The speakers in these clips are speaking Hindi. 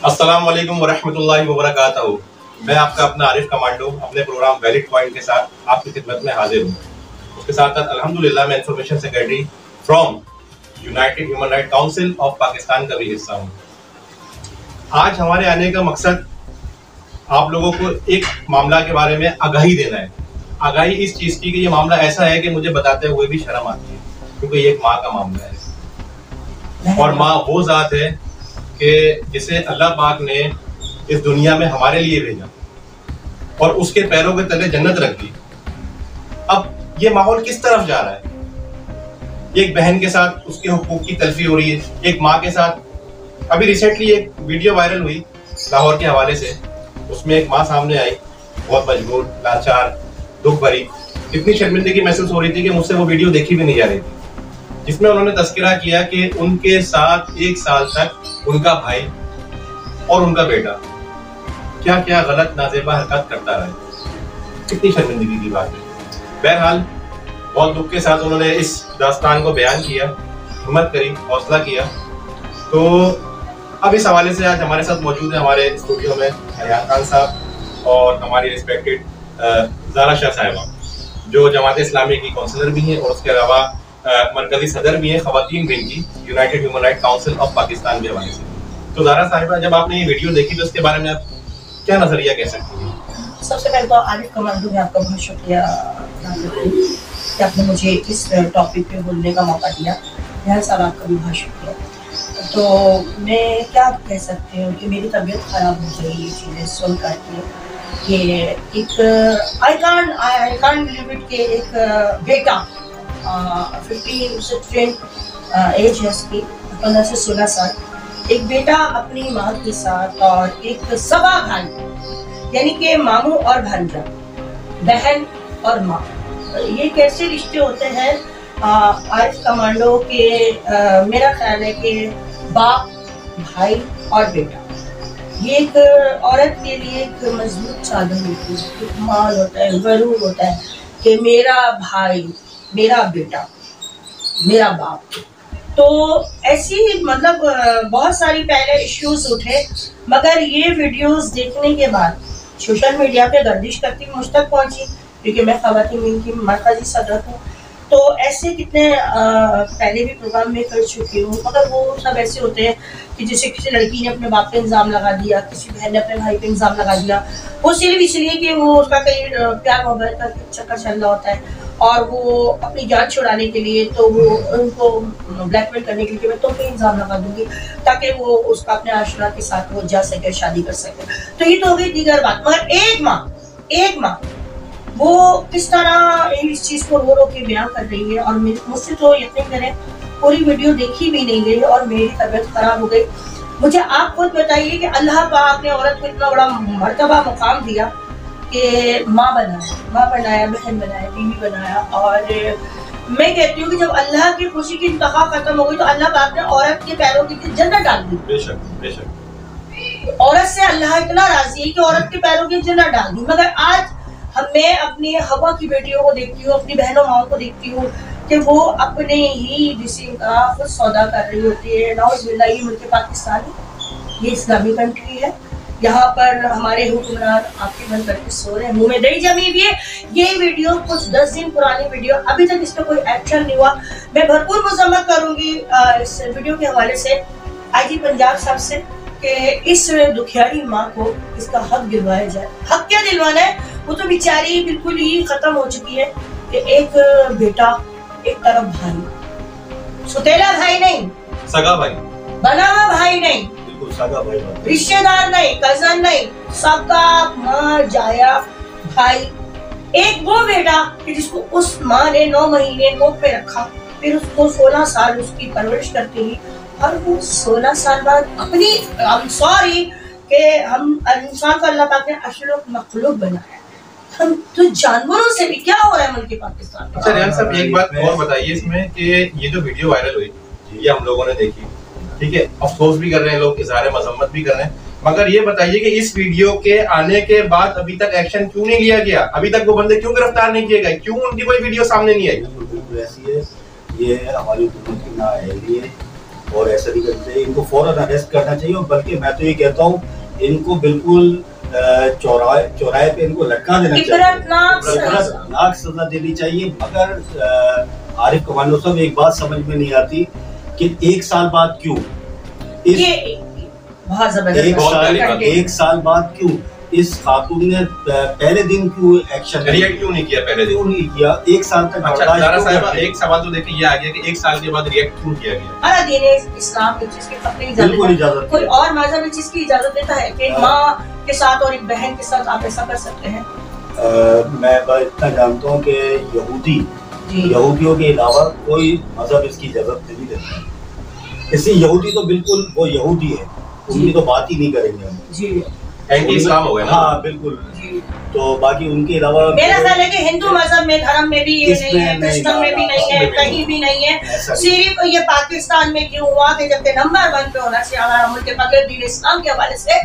अस्सलाम वालेकुम वरहमतुल्लाहि वबरकातुहू। मैं आपका अपना आरिफ कमांडो अपने प्रोग्राम वैलिड पॉइंट के साथ आपकी खिदमत में हाजिर हूँ। उसके साथ साथ अल्हम्दुलिल्लाह मैं information secretary from United human right council of Pakistan का भी हिस्सा हूँ। आज हमारे आने का मकसद आप लोगों को एक मामला के बारे में आगाही देना है। आगाही इस चीज़ की कि ये मामला ऐसा है कि मुझे बताते हुए भी शर्म आती है, क्योंकि ये एक माँ का मामला है और माँ वो ज़ात है कि जिसे अल्लाह पाक ने इस दुनिया में हमारे लिए भेजा और उसके पैरों के तले जन्नत रख दी। अब ये माहौल किस तरफ जा रहा है? एक बहन के साथ उसके हुकूक की तलफी हो रही है, एक माँ के साथ। अभी रिसेंटली एक वीडियो वायरल हुई लाहौर के हवाले से, उसमें एक माँ सामने आई, बहुत मजबूर, लाचार, दुख भरी, इतनी शर्मिंदगी महसूस हो रही थी कि मुझसे वो वीडियो देखी भी नहीं जा रही थी, जिसमें उन्होंने तस्करा किया कि उनके साथ 1 साल तक उनका भाई और उनका बेटा क्या क्या गलत नाजेबा हरकत करता रहा। कितनी शर्मिंदगी की बात है। बहरहाल बहुत दुख के साथ उन्होंने इस दास्तान को बयान किया, हिम्मत करी, हौसला किया। तो अब इस हवाले से आज हमारे साथ मौजूद है हमारे स्टूडियो में हयान खान साहब और हमारी रिस्पेक्टेड ज़ारा शाह साहिबा, जो जमात इस्लामी की काउंसलर भी हैं और उसके अलावा मरकजी सदर भी हैं ख़वातीन विंग की United human right council of Pakistan के हवाले से। तो ज़ारा साहिबा, जब आपने ये वीडियो देखी तो इसके बारे में आप क्या नजरिया कह सकती हैं? सबसे पहले तो आरिफ कमांडो में आपका बहुत शुक्रिया कि आपने मुझे इस टॉपिक पे बोलने का मौका दिया। यहाँ साहब आपका भी बहुत शुक्रिया। तो मैं क्या कह सकती हूँ कि मेरी तबीयत ख़राब हो गई ये चीज़ें सुन करके कि एक आई कांट बिलीव इट कि एक बेटा 15-16 एज है उसकी, 15 से 16 साल, एक बेटा अपनी माँ के साथ और एक सगा भाई यानी कि मामू और भांजा, बहन और माँ, ये कैसे रिश्ते होते हैं आरिफ कमांडो के? मेरा ख्याल है कि बाप, भाई और बेटा, ये एक औरत के लिए एक मजबूत साधन होती है, एक मान होता है, गरूर होता है कि मेरा भाई, मेरा बेटा, मेरा बाप। तो ऐसी मतलब बहुत सारी पहले इश्यूज उठे, मगर ये वीडियोस देखने के बाद सोशल मीडिया पे गर्दिश करती मुझ तक पहुंची, क्योंकि मैं ख़वातीन की मरकज़ी सदर हूँ। तो ऐसे कितने पहले भी प्रोग्राम में कर चुकी हूँ, मगर वो सब ऐसे होते हैं कि जैसे किसी लड़की ने अपने बाप पे इल्ज़ाम लगा दिया, किसी बहन ने अपने भाई पे इल्ज़ाम लगा दिया, वो सिर्फ इसलिए कि वो उसका कहीं प्यार मोहब्बत का चक्कर चल रहा होता है और वो अपनी जान छुड़ाने के लिए, तो वो उनको ब्लैकमेल करने के लिए मैं तुम पे इल्ज़ाम लगा दूंगी ताकि वो उसका अपने आशना के साथ वो जा सके, शादी कर सके। तो ये तो हो गई दीगर बात। मगर एक माँ वो किस तरह इस चीज़ को रो रो के बयान कर रही है, और मुझसे तो यकीन करें पूरी वीडियो देखी भी नहीं गई और मेरी तबीयत खराब हो गई। मुझे आप खुद बताइए कि अल्लाह पाक ने औरत को इतना बड़ा मर्तबा मुकाम दिया कि माँ बनाया, बहन बनाया, बीवी बनाया, और मैं कहती हूँ कि जब अल्लाह की खुशी की इंतहा खत्म हो गई तो अल्लाह पाक ने औरत के पैरों की जन्नत डाल दी। बेशक औरत से अल्लाह इतना राजी है कि औरत के पैरों की जन्नत डाल दी। मगर आज मैं अपनी हवा की बेटियों को देखती हूँ, अपनी बहनों माओं को देखती हूँ कि वो अपने ही जिस्म का खुद सौदा कर रही होती है। नाउज़ुबिल्लाह, ये मुल्क पाकिस्तान है, ये इस्लामी कंट्री है, यहाँ पर हमारे हुक्मरान आंखें बंद करके सो रहे हैं, मुंह में दही जमी हुई है। ये वीडियो कुछ 10 दिन पुरानी वीडियो, अभी तक इस पर कोई एक्शन नहीं हुआ। मैं भरपूर मजम्मत करूंगी इस वीडियो के हवाले से आईजी पंजाब साहब से कि इस दुखियारी माँ को इसका हक दिलवाया जाए। हक क्या दिलवाना है, वो तो बेचारी बिल्कुल ही खत्म हो चुकी है कि एक बेटा, एक तरफ भाई, सुतेला भाई नहीं, सगा भाई, बना हुआ भाई नहीं, रिश्तेदार नहीं, कजन नहीं, सगा माँ जाया भाई, एक वो बेटा कि जिसको उस माँ ने 9 महीने गोद पे रखा, फिर उसको 16 साल उसकी परवरिश करती रही, और वो 16 साल बाद अपनी सॉरी कि हम इंसान को अल्लाह पाक ने अशरफ मखलूक बनाया, हम तो जानवरों से भी क्या हो रहा है मुल्क पाकिस्तान में। अच्छा रियान साहब, एक बात और बताइए इसमें कि ये जो वीडियो वायरल हुई ये हम लोगों ने देखी, ठीक है, अफसोस भी कर रहे हैं लोग, इजहार मजम्मत भी कर रहे हैं, मगर ये बताइए कि इस वीडियो के आने के बाद अभी तक एक्शन क्यों नहीं लिया गया? अभी तक वो बंदे क्यों गिरफ्तार नहीं किए गए? क्यों उनकी कोई वीडियो सामने नहीं आई? बिल्कुल ऐसी है, ये हमारी हुकूमत की नाअहली है और ऐसा नहीं करना चाहिए, इनको फौरन अरेस्ट करना चाहिए। और बल्कि मैं तो ये कहता हूँ इनको बिल्कुल चौराहे पे इनको लटका देना चाहिए, इबरतनाक सजा देनी चाहिए। मगर आरिफ कमांडो साहब एक बात समझ में नहीं आती कि 1 साल बाद क्यों एक साल बाद क्यों इस खातून ने पहले दिन क्यों एक्शन रिएक्ट क्यों नहीं किया, पहले दिन क्यों नहीं किया? 1 साल तक। अच्छा ज़ारा साहिबा, एक सवाल तो देखिए ये आ गया कि 1 साल के बाद रिएक्ट क्यों किया गया? हमारा दीन इस्लाम इस चीज की अपनी इजाजत, कोई और मजहब इस चीज की इजाजत देता है कि माँ के साथ और एक बहन के साथ आप ऐसा कर सकते हैं? मैं बस इतना जानता हूँ कि यहूदियों के अलावा कोई मजहब इसकी इजाजत नहीं देता। इसलिए यहूदी तो बिल्कुल वो यहूदी है, उनकी तो बात ही नहीं करेंगे हम जी। एंटी इस्लाम हो गया ना। हाँ बिल्कुल। तो बाकी उनके अलावा मेरा ख्याल है कि हिंदू मजहब में, धर्म में भी ये नहीं है, क्रिश्चियन में भी नहीं है, कहीं भी नहीं है। सिर्फ ये पाकिस्तान में क्यों हुआ कि जब नंबर 1 पे होना चाहिए हमारा मुल्क बगैर दीन इस्लाम के हवाले से,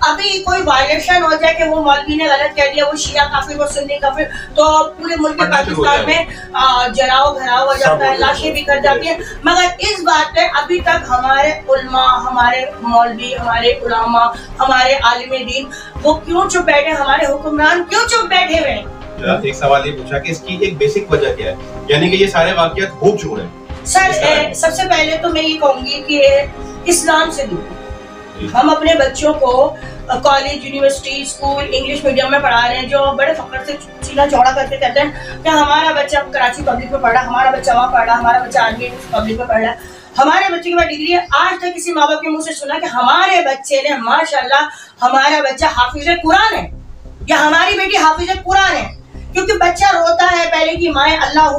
अभी कोई वायलेशन हो जाए कि वो मौलवी ने गलत कह दिया, वो शिया काफिर, वो सुन्नी काफिर, तो पूरे मुल्क पाकिस्तान में जराव घराव हो जाता है, लाशें बिखर जाती है। मगर इस बात पे अभी तक हमारे उलमा, हमारे मौलवी, हमारे उलामा, हमारे आलिम दीन वो क्यों चुप बैठे, हमारे हुक्मरान क्यों चुप बैठे हुए हैं? एक सवाल ये पूछा कि इसकी एक बेसिक वजह क्या है, यानी कि ये सारे वाकयात हो क्यों रहे हैं? सर सबसे पहले तो मैं ये कहूंगी कि इस्लाम से दूर हम अपने बच्चों को college, university, school, English medium में पढ़ा रहे हैं, जो बड़े फख्र से सीना चौड़ा करके कहते हैं कि हमारा बच्चा कराची पब्लिक में पढ़ा, हमारा बच्चा वहाँ पढ़ा, हमारा बच्चा आर्मी पब्लिक में पढ़ा, हमारे बच्चे के पास डिग्री है। आज तक किसी माँ बाप के मुंह से सुना कि हमारे बच्चे ने माशाल्लाह हमारा बच्चा हाफिज कुरान है या हमारी बेटी हाफिज कुरान है? क्योंकि बच्चा रोता है, पहले की माएँ अल्लाह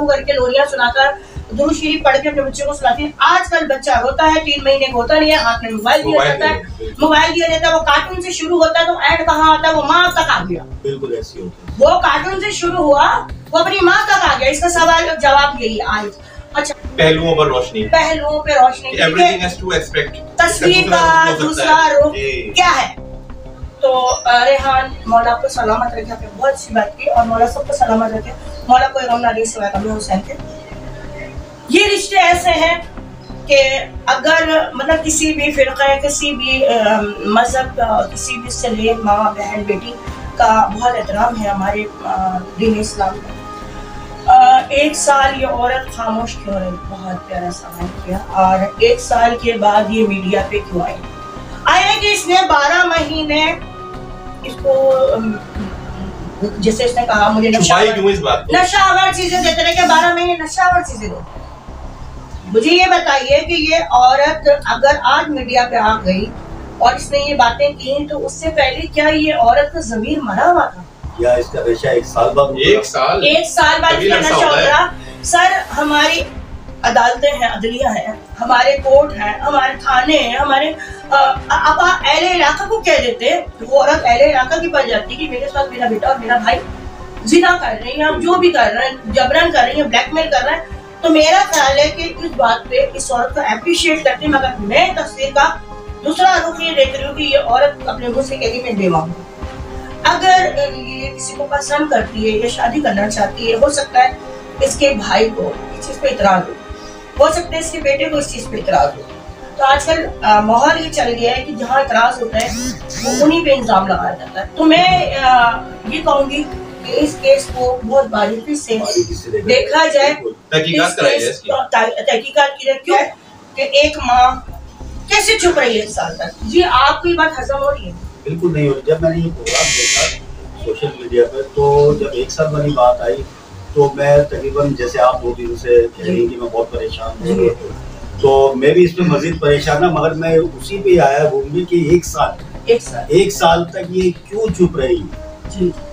करके लोरियां सुनाकर दुरूद शरीफ पढ़ के अपने बच्चों को सुनाती है। आजकल बच्चा रोता है, 3 महीने का होता नहीं है, हाथ में मोबाइल दिया जाता है, वो कार्टून से शुरू होता है तो एंड कहाँ आता है, वो माँ तक आ गया। बिल्कुल ऐसी होती है। वो कार्टून से शुरू हुआ, वो अपनी माँ तक आ गया। इसका सवाल जवाब यही आज। अच्छा, पहलुओं पर रोशनी, एवरीथिंग हैज टू एक्सपेक्ट। तस्वीर का दूसरा रुख क्या है? तो रेहान मौला को सलामत रखे, आपने बहुत अच्छी बात की, और मौला सबको सलामत रखे, मौला को गम ना दे सिवाय गम हुसैन के। ये रिश्ते ऐसे हैं कि अगर मतलब किसी भी फिरका, किसी भी मजहब का, किसी भी से ले माँ बहन बेटी का बहुत एहतराम है हमारे दीन इस्लाम में। 1 साल ये औरत खामोश क्यों रही? बहुत प्यारा सवाल किया। और 1 साल के बाद ये मीडिया पे क्यों आई? आया कि इसने 12 महीने इसको जैसे इसने कहा मुझे नशावर चीजें देते रहे, 12 महीने नशावर चीजें देते। मुझे ये बताइए कि ये औरत अगर आज मीडिया पे आ गई और इसने ये बातें की, तो उससे पहले क्या ये औरत का ज़मीर मरा हुआ था? या इसका नशा 1 साल बाद? 1 साल बाद इसका नशा उतरा। सर हमारी अदालतें हैं, अदलिया है, हमारे कोर्ट हैं, हमारे थाने हैं, हमारे अब अहले इलाका को कह देते, वो औरत अहले इलाका की बन जाती कि मेरे साथ मेरा बेटा और मेरा भाई जिना कर रहे हैं, हम जो भी कर रहे हैं, जबरन कर रही हैं, ब्लैकमेल कर रहे हैं। तो मेरा ख्याल है कि इस बात पे इस औरत को अप्रिशिएट करते हैं। मगर मैं तस्वीर का दूसरा रुख ये देख रही हूँ कि ये औरत अपने मुंह से कह रही मैं बेवा हूँ। अगर ये किसी को पसंद करती है या शादी करना चाहती है, हो सकता है इसके भाई को इस चीज पे इतराज हो सकता है इसके बेटे को इस चीज पे इतराज हो। तो आजकल माहौल ये चल गया है कि जहाँ इतराज होता है वो उन्हीं पे इल्जाम लगाया जाता है। तो मैं ये कहूंगी कि इस केस को बहुत बारीकी से देखा जाए, तहकीकात की जाए। क्यों कि एक माँ कैसे चुप रही है 1 साल तक? जी आपको ये बात हजम हो रही है? बिल्कुल नहीं हो रही। जब मैंने ये प्रोग्राम देखा सोशल मीडिया पे, तो जब 1 साल वाली बात आई तो मैं तकरीबन, जैसे आप 2 दिन से कह रही कि मैं बहुत परेशान हूँ, तो मैं भी इसमें मजीद परेशान है। मगर मैं उसी पे आया घूमने की 1 साल तक ये क्यों चुप रही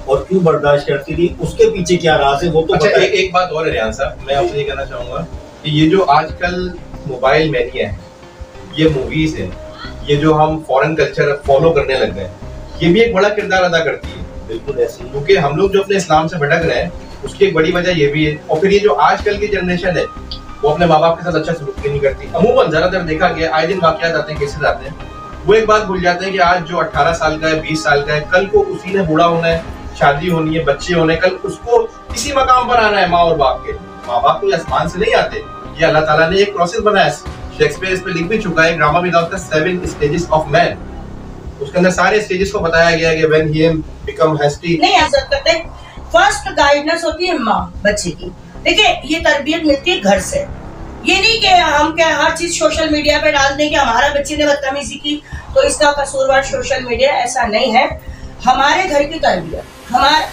और क्यों बर्दाश्त करती रही, उसके पीछे क्या राज है वो तो अच्छा, एक बात और है रियान साहब, मैं आपसे ये कहना चाहूंगा कि ये जो आजकल मोबाइल मैनिया है, ये मूवीज है, ये जो हम फॉरेन कल्चर फॉलो करने लग गए, ये भी एक बड़ा किरदार अदा करती है। बिल्कुल ऐसे, क्योंकि हम लोग जो अपने इस्लाम से भटक रहे हैं उसकी एक बड़ी वजह ये भी है। और फिर ये जो आजकल की जनरेशन है वो अपने माँ बाप के साथ अच्छा सलूक नहीं करती। अमूमन ज्यादातर देखा गया, आए दिन वाकयात आते हैं, केसेस आते हैं, वो एक बात भूल जाते हैं कि आज जो 18 साल का है, 20 साल का है, कल को उसी ने बूढ़ा होना है, शादी होनी है, बच्चे होने, कल उसको इसी मकाम पर आना है। माँ और बाप के, माँ बाप कोई आसमान से नहीं आते, ये अल्लाह ताला ने एक प्रोसेस बनाया है शेक्सपियर इस पे लिख भी चुका है, ड्रामा में नाम था 7 स्टेजेस ऑफ मैन। उसके अंदर सारे स्टेजेस को बताया गया है कि व्हेन ही बिकम हैस्टी। नहीं आजाद करते, फर्स्ट गाइडेंस होती है माँ बच्चे की। देखिए ये तरबियत मिलती है घर से, ये नहीं कि हम क्या हर चीज सोशल मीडिया पे डाल दें कि हमारा बच्चे ने बदतमीजी की तो इसका कसूरवार सोशल मीडिया, ऐसा नहीं है। हमारे घर की तरबियत,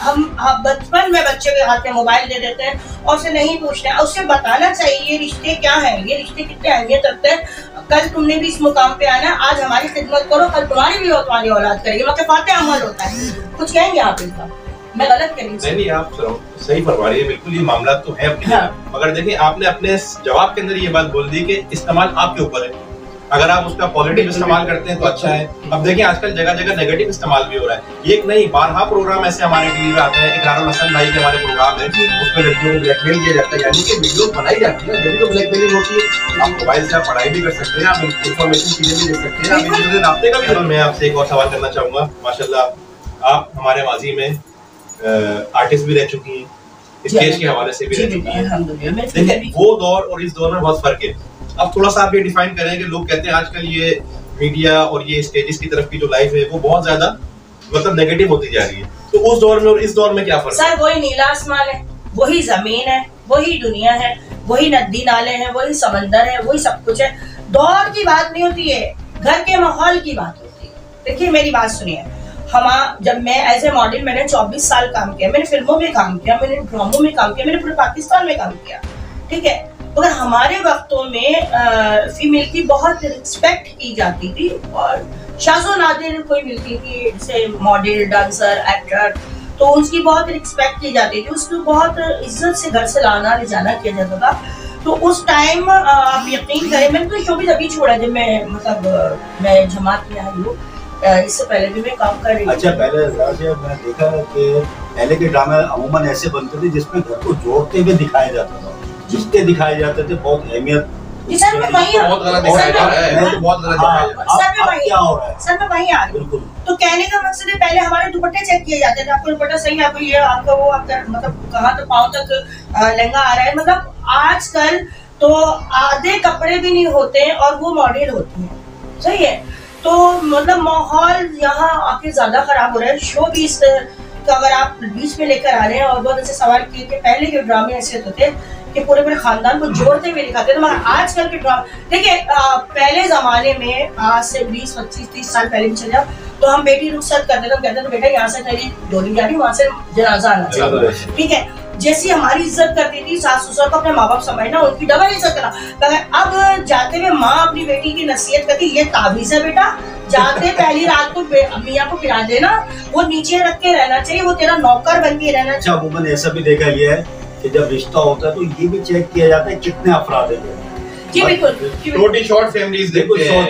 हम बचपन में बच्चे के हाथ में मोबाइल दे देते हैं और उसे नहीं पूछते हैं, उसे बताना चाहिए ये रिश्ते क्या हैं, ये रिश्ते कितने अहमियत रखते हैं। कल तुमने भी इस मुकाम पे आना है, आज हमारी खिदमत करो, कल तुम्हारी भी तुम्हारी औलाद करेगी। मतलब फाते अमल होता है। कुछ कहेंगे आप इनका? मैं गलत कह रही हूँ? नहीं, आप सही फरमा रही है, बिल्कुल ये मामला तो है अपनी। हाँ। मगर देखिए आपने अपने जवाब के अंदर ये बात बोल दी कि इस्तेमाल आपके ऊपर है। अगर आप उसका पॉजिटिव इस्तेमाल करते हैं तो अच्छा है। अब देखिए आजकल जगह जगह नेगेटिव इस्तेमाल भी हो रहा है। एक नहीं, 12 प्रोग्राम ऐसे हमारे टीवी पे आते हैं। इकरारुल हसन भाई के हमारे प्रोग्राम है, उसमें लड़कियों को ब्लैकमेल किया जाता है, यानी कि वीडियो बनाई जाती है, यही तो ब्लैकमेलिंग होती है। आप मोबाइल से आप पढ़ाई भी कर सकते हैं, आप इंफॉर्मेशन चीजें भी देख सकते हैं, आप एक दूसरे रास्ते का भी। मैं आपसे एक और सवाल करना चाहूंगा। माशाल्लाह आप हमारे माजी में आर्टिस्ट भी रह चुकी हैं, स्टेज के हवाले से भी रह चुकी हैं। देखिए वो दौर और इस दौर में बहुत फर्क है। अब थोड़ा सा आप ये डिफाइन करें कि लोग कहते हैं आजकल ये मीडिया और ये स्टेजेस की तरफ की जो लाइफ है वो बहुत ज्यादा मतलब नेगेटिव होती जा रही है, तो उस दौर में और इस दौर में क्या फर्क है? सर वही नीला आसमान है, वही जमीन है, वही दुनिया है, वही नदी नाले हैं, वही समंदर है, वही सब कुछ है। दौर की बात नहीं होती है, घर के माहौल की बात होती है। देखिए मेरी बात सुनिए, जब मैं एज ए मॉडल मैंने 24 साल काम किया, मैंने फिल्मों में काम किया, मैंने ड्रामों में काम किया, मैंने पूरे पाकिस्तान में काम किया, ठीक है। मगर हमारे वक्तों में फीमेल की बहुत रिस्पेक्ट की जाती थी और शाज़ो नादिर कोई मिलती थी जैसे मॉडल, डांसर, एक्टर, तो उसकी बहुत रिस्पेक्ट की जाती थी, उसको बहुत इज्जत से घर से लाना ले जाना किया जाता था। तो उस टाइम आप यकीन करें, मैंने तो शोबिज़ अभी छोड़ा जब मैं जमात में आई हूँ, इससे पहले भी मैं काम कर रही थी। अच्छा, पहले मैं देखा कि पहले के ड्रामे अमूमन ऐसे बनते थे जिसमें घर को जोड़ते हुए दिखाया जाता था, रिश्ते दिखाए जाते थे, बहुत अहमियत। सर मैं वही बहुत गलत दिखाया जा रहा है, तो बहुत गलत दिखाया जा रहा है। सर मैं वही क्या हो रहा है? सर मैं वही आ रही हूँ। बिल्कुल। तो कहने का मकसद है पहले हमारे दुपट्टे चेक किए जाते थे, आपका दुपट्टा सही है, आपको ये, आपका वो, आपका मतलब कहाँ तो पाँव तक लहंगा आ रहा है। मतलब आजकल तो आधे कपड़े भी नहीं होते और वो मॉडल होती है, सही है। तो मतलब माहौल यहाँ आके ज्यादा खराब हो रहा है। शो भी इस तो अगर आप बीच में लेकर आ रहे हैं और बहुत ऐसे सवाल किए कि पहले के ड्रामे ऐसे होते थे कि पूरे पूरे खानदान को जोड़ते हुए दिखाते थे, मगर आजकल के ड्रामे देखिए, पहले जमाने में आज से 20, 25, 30 साल पहले भी चले जाओ तो हम बेटी रुखसत करते थे, हम कहते थे बेटा यहाँ से तेरी डोली जा रही, वहां से जनाजा आना चाहिए, ठीक है। जैसी हमारी इज्जत करती थी सास ससुर को अपने माँ बाप समझना, उनकी डबल इज्जत करना, मगर अब जाते हुए माँ अपनी बेटी की नसीहत करती, ये ताबीज़ है बेटा, जाते पहली रात को मियाँ को पिला देना, वो नीचे रख के रहना चाहिए, वो तेरा नौकर बन के रहना चाहिए। अच्छा, अमूमन ऐसा भी देखा गया है कि जब रिश्ता होता है तो ये भी चेक किया जाता है कितने अफराद है। जी बिल्कुल, छोटी शॉर्ट फैमिलीज देखते हैं,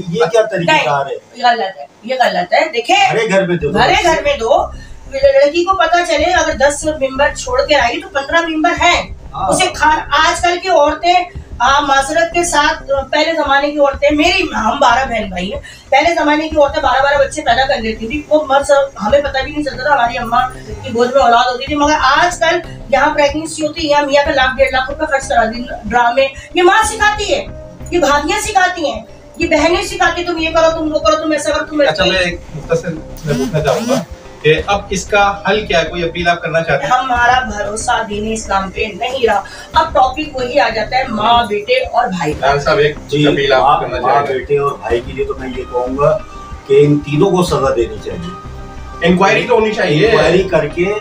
ये क्या तरीका है? ये गलत है। देखिए हरे घर में दो, लड़की को पता चले अगर 10 मेंबर छोड़ के आई तो 15 मेंबर हैं, उसे आजकल की औरतें माजरत के साथ, पहले जमाने की औरतें, हम 12 बहन भाई हैं, पहले जमाने की औरतें 12-12 बच्चे पैदा कर लेती थी, वो मर्द हमें पता भी नहीं चलता था, हमारी अम्मा की गोद में औलाद होती थी। मगर आजकल यहाँ प्रेगनेंसी होती है, यहाँ मियाँ का लाख 1.5 लाख रुपए खर्च करा दी ड्रामे, ये माँ सिखाती है, ये भाभियाँ सिखाती हैं, ये बहनें सिखाती, तुम ये करो, तुम वो करो, तुम ऐसा करो, तुम। अच्छा, मैं एक मुख्तसर पूछना चाहूंगा कि अब इसका हल क्या है? कोई अपील आप करना चाहते हैं? हमारा भरोसा दीन इस्लाम पे नहीं रहा, अब टॉपिक वही आ जाता है माँ बेटे और भाई का। साहब एक अपील आप करना माँ बेटे और भाई के लिए तो मैं ये कहूँगा कि इन तीनों को सजा देनी चाहिए, इंक्वायरी तो होनी चाहिए, इंक्वायरी करके,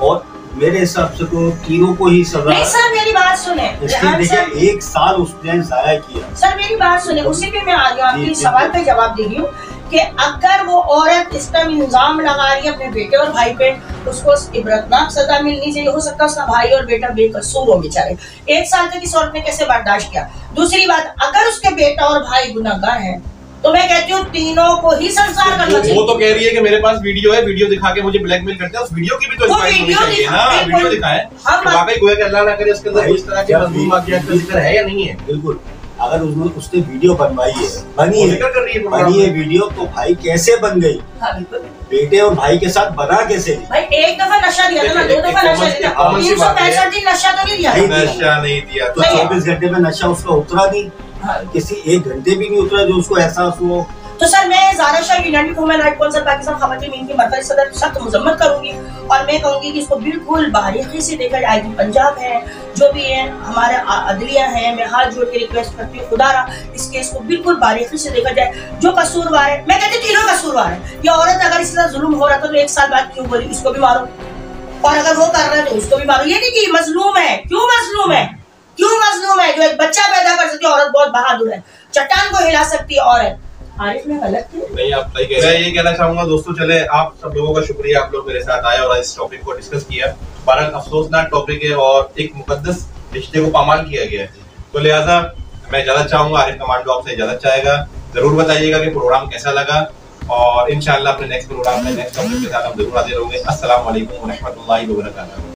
और मेरे हिसाब से तो तीनों को ही सजा। नहीं सर मेरी बात सुने, देखिए 1 साल उसने जाया किया। सर मेरी बात सुने, उसी पे मैं आ गई, आपके सवाल पे जवाब दे रही हूँ कि अगर वो औरत इस पर इल्जाम लगा रही है अपने बेटे और भाई पे, उसको इबरतनाक सजा मिलनी चाहिए। हो सकता है उसका भाई और बेटा बेकसूर हो बेचारे, 1 साल तक इस औरत ने कैसे बर्दाश्त किया। दूसरी बात, अगर उसके बेटा और भाई गुनहगार हैं तो मैं कहती हूँ तीनों को ही संसार करना चाहिए। वो तो कह रही है कि मेरे पास वीडियो है, वीडियो दिखा के मुझे ब्लैकमेल करते हैं, उस वीडियो की भी तो इंक्वायरी होनी चाहिए ना, वीडियो दिखाएं, वाकई गोया कि अल्लाह ना करे उसके अंदर इस तरह के मजमूम वाक़ियात का जिक्र है या नहीं है। बिल्कुल, अगर उसने वीडियो बनवाई है, बनी है वीडियो, तो भाई कैसे बन गई? हाँ बिल्कुल। बेटे और भाई के साथ बना कैसे? भाई एक दफा नशा दिया था ना, 2 दफा नशा दिया था, 365 दिन नशा तो नहीं दिया, नशा नहीं दिया तो 24 घंटे में नशा उसका उतरा नहीं, किसी 1 घंटे भी नहीं उतरा जो उसको एहसास हुआ। तो सर मैं Zara Shah United Women Right Council Pakistan ख़वातीन की मरकज़ी सदर सख्त मजम्मत करूंगी और मैं कहूंगी कि इसको बिल्कुल बारीकी से देखा जाए। आईजी पंजाब है, जो भी है, हमारे अदलिया है, मैं हाथ जोड़ के रिक्वेस्ट करती हूँ खुदारा इस केस को बिल्कुल बारीकी से देखा जाए। जो कसूरवार है, मैं कहती हूँ तीनों कसूरवार है। ये औरत अगर इसके साथ जुल्म हो रहा था तो 1 साल बाद क्यों बोली इसको भी मारो, और अगर वो कर रहा है तो उसको भी मारो। ये नहीं कि मजलूम है, क्यों मजलूम है, क्यों मजलूम है? जो एक बच्चा पैदा कर सकती है औरत बहुत बहादुर है, चट्टान को हिला सकती है औरत। आरिफ में गलत थे? नहीं, आप सही कह रहे हैं। मैं ये कहना चाहूंगा दोस्तों, चले आप सब लोगों का शुक्रिया, आप लोग मेरे साथ आए और इस टॉपिक को डिस्कस किया। बहरहाल अफसोसनाक टॉपिक है और एक मुकद्दस रिश्ते को पामाल किया गया है, तो लिहाजा मैं इजाजत चाहूंगा। आरिफ कमांडो आपसे इजाजत चाहेगा। जरूर बताइएगा कि प्रोग्राम कैसा लगा और इंशाल्लाह अपने नेक्स्ट प्रोग्राम में नेक्स्ट टॉपिक के साथ हम जरूर हाजिर होंगे। अस्सलाम वालेकुम व रहमतुल्लाहि व बरकातहू।